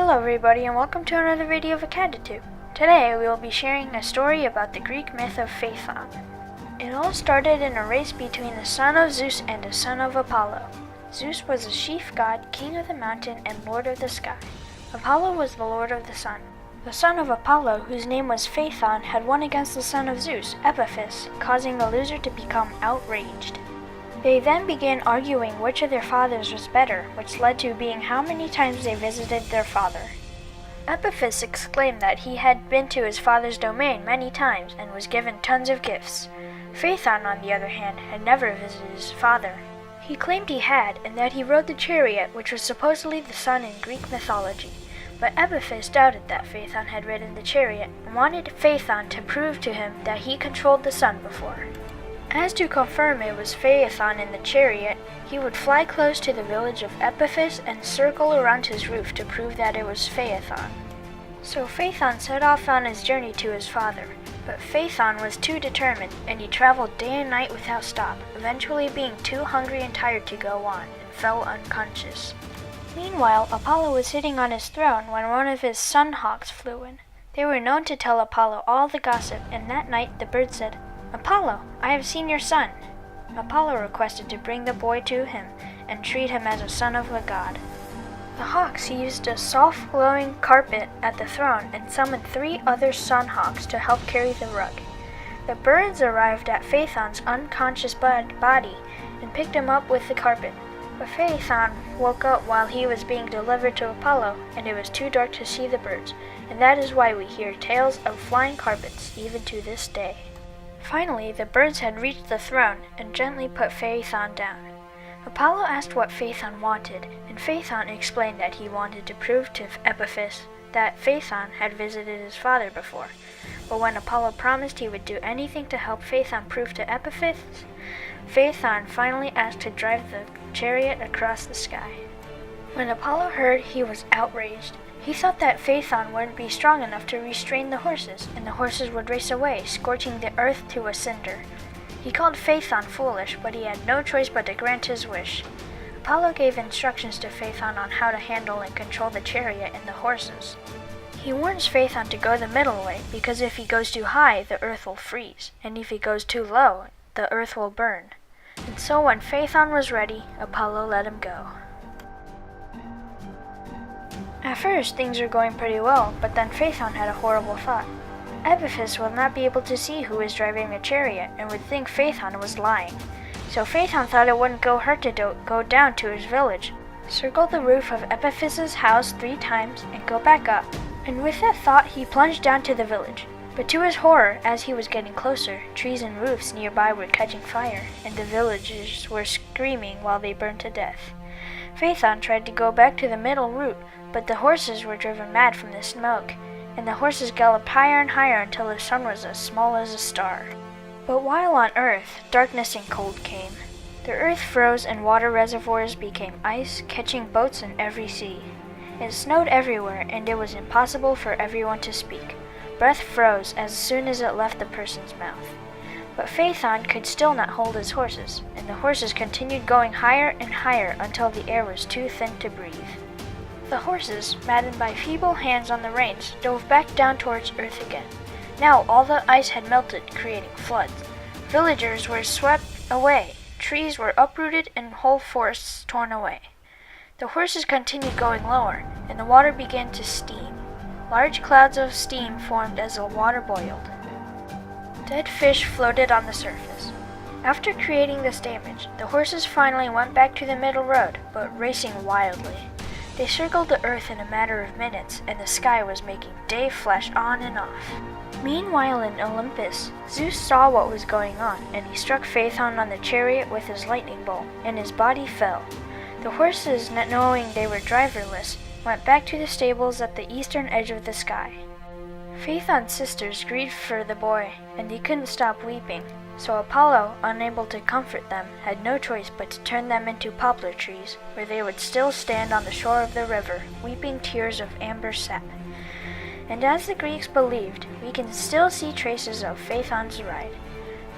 Hello everybody and welcome to another video of Acadatube. Today we will be sharing a story about the Greek myth of Phaethon. It all started in a race between the son of Zeus and the son of Apollo. Zeus was a chief god, king of the mountain, and lord of the sky. Apollo was the lord of the sun. The son of Apollo, whose name was Phaethon, had won against the son of Zeus, Epiphus, causing the loser to become outraged. They then began arguing which of their fathers was better, which led to being how many times they visited their father. Epiphus exclaimed that he had been to his father's domain many times and was given tons of gifts. Phaethon, on the other hand, had never visited his father. He claimed he had, and that he rode the chariot, which was supposedly the sun in Greek mythology. But Epiphus doubted that Phaethon had ridden the chariot and wanted Phaethon to prove to him that he controlled the sun before. As to confirm it was Phaethon in the chariot, he would fly close to the village of Epiphus and circle around his roof to prove that it was Phaethon. So Phaethon set off on his journey to his father, but Phaethon was too determined, and he traveled day and night without stop, eventually being too hungry and tired to go on, and fell unconscious. Meanwhile, Apollo was sitting on his throne when one of his sun hawks flew in. They were known to tell Apollo all the gossip, and that night the bird said, "Apollo, I have seen your son." Apollo requested to bring the boy to him and treat him as a son of a god. The hawks used a soft glowing carpet at the throne and summoned 3 other sun hawks to help carry the rug. The birds arrived at Phaethon's unconscious body and picked him up with the carpet. But Phaethon woke up while he was being delivered to Apollo, and it was too dark to see the birds, and that is why we hear tales of flying carpets even to this day. Finally, the birds had reached the throne and gently put Phaethon down. Apollo asked what Phaethon wanted, and Phaethon explained that he wanted to prove to Epiphus that Phaethon had visited his father before. But when Apollo promised he would do anything to help Phaethon prove to Epiphus, Phaethon finally asked to drive the chariot across the sky. When Apollo heard, he was outraged. He thought that Phaethon wouldn't be strong enough to restrain the horses, and the horses would race away, scorching the earth to a cinder. He called Phaethon foolish, but he had no choice but to grant his wish. Apollo gave instructions to Phaethon on how to handle and control the chariot and the horses. He warns Phaethon to go the middle way, because if he goes too high, the earth will freeze, and if he goes too low, the earth will burn. And so when Phaethon was ready, Apollo let him go. At first, things were going pretty well, but then Phaethon had a horrible thought. Epiphus will not be able to see who is driving the chariot and would think Phaethon was lying. So Phaethon thought it wouldn't hurt to go down to his village, circle the roof of Epiphus's house 3 times, and go back up. And with that thought, he plunged down to the village. But to his horror, as he was getting closer, trees and roofs nearby were catching fire, and the villagers were screaming while they burned to death. Phaethon tried to go back to the middle route, but the horses were driven mad from the smoke, and the horses galloped higher and higher until the sun was as small as a star. But while on Earth, darkness and cold came. The earth froze and water reservoirs became ice, catching boats in every sea. It snowed everywhere, and it was impossible for everyone to speak. Breath froze as soon as it left the person's mouth. But Phaethon could still not hold his horses, and the horses continued going higher and higher until the air was too thin to breathe. The horses, maddened by feeble hands on the reins, dove back down towards Earth again. Now all the ice had melted, creating floods. Villagers were swept away, trees were uprooted, and whole forests torn away. The horses continued going lower, and the water began to steam. Large clouds of steam formed as the water boiled. Dead fish floated on the surface. After creating this damage, the horses finally went back to the middle road, but racing wildly. They circled the earth in a matter of minutes, and the sky was making day flash on and off. Meanwhile in Olympus, Zeus saw what was going on, and he struck Phaethon on the chariot with his lightning bolt, and his body fell. The horses, not knowing they were driverless, went back to the stables at the eastern edge of the sky. Phaethon's sisters grieved for the boy, and they couldn't stop weeping. So Apollo, unable to comfort them, had no choice but to turn them into poplar trees, where they would still stand on the shore of the river, weeping tears of amber sap. And as the Greeks believed, we can still see traces of Phaethon's ride.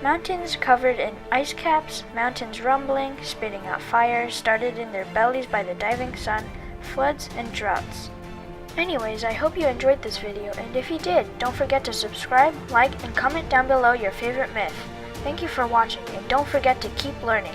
Mountains covered in ice caps, mountains rumbling, spitting out fire started in their bellies by the diving sun, floods and droughts. Anyways, I hope you enjoyed this video, and if you did, don't forget to subscribe, like, and comment down below your favorite myth. Thank you for watching, and don't forget to keep learning.